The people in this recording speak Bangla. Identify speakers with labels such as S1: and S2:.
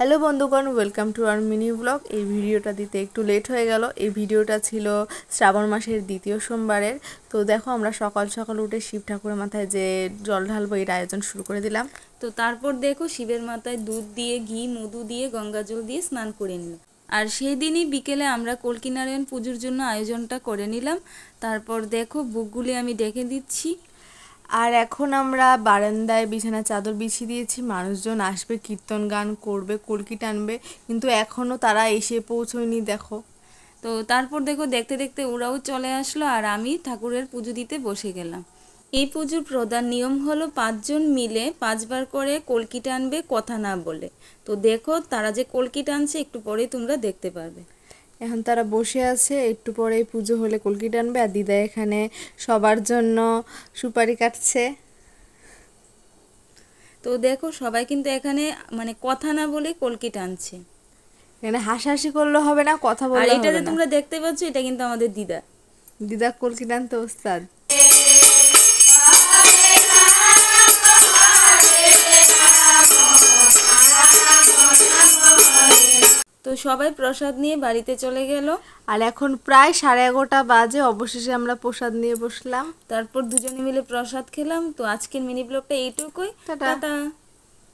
S1: হ্যালো বন্ধুগণ, welcome to our mini blog. এই ভিডিওটা দিতে একটু লেট হয়ে গেল। এই ভিডিওটা ছিল শ্রাবণ মাসের দ্বিতীয় সোমবারের। তো দেখো, আমরা সকাল সকাল উঠে শিব ঠাকুরের মাথায় যে জল ঢালবো এর আয়োজন শুরু করে দিলাম।
S2: তো তারপর দেখো শিবের মাথায় দুধ দিয়ে, ঘি, মধু দিয়ে, গঙ্গা জল দিয়ে স্নান করে নিলাম। আর সেই দিনই বিকেলে আমরা কল্কি নারায়ণ পুজোর জন্য আয়োজনটা করে নিলাম। তারপর দেখো বুকগুলি আমি ডেকে দিচ্ছি।
S1: আর এখন আমরা বারান্দায় বিছানা চাদর বিছিয়ে দিয়েছি। মানুষজন আসবে, কীর্তন গান করবে, কলকি টানবে, কিন্তু এখনও তারা এসে পৌঁছয়নি। দেখো,
S2: তো তারপর দেখো দেখতে দেখতে ওরাও চলে আসলো আর আমি ঠাকুরের পুজো দিতে বসে গেলাম। এই পুজোর প্রধান নিয়ম হলো 5 জন মিলে 5 বার করে কলকি টানবে, কথা না বলে। তো দেখো তারা যে কলকি টানছে একটু পরে তোমরা দেখতে পারবে।
S1: এখন তারা বসে আছে, একটু পরেই পুজো হলে কলকি টানবে। আর দিদা এখানে সবার জন্য সুপারি কাটছে।
S2: তো দেখো সবাই কিন্তু এখানে মানে কথা না বলে কলকি টানছে।
S1: এখানে হাসাহাসি করলে হবে না, কথা
S2: আর
S1: বললে
S2: এটা
S1: হবে
S2: যে
S1: না।
S2: তোমরা দেখতে পাচ্ছ এটা কিন্তু আমাদের দিদা।
S1: দিদা কলকি টানতে ওস্তাদ।
S2: তো সবাই প্রসাদ নিয়ে বাড়িতে চলে গেল।
S1: আর এখন প্রায় 11:30 বাজে। অবশেষে আমরা প্রসাদ নিয়ে বসলাম।
S2: তারপর দুজনে মিলে প্রসাদ খেলাম। তো আজকের মিনি ব্লগটা এইটুকুই।
S1: টাটা।
S2: টাটা।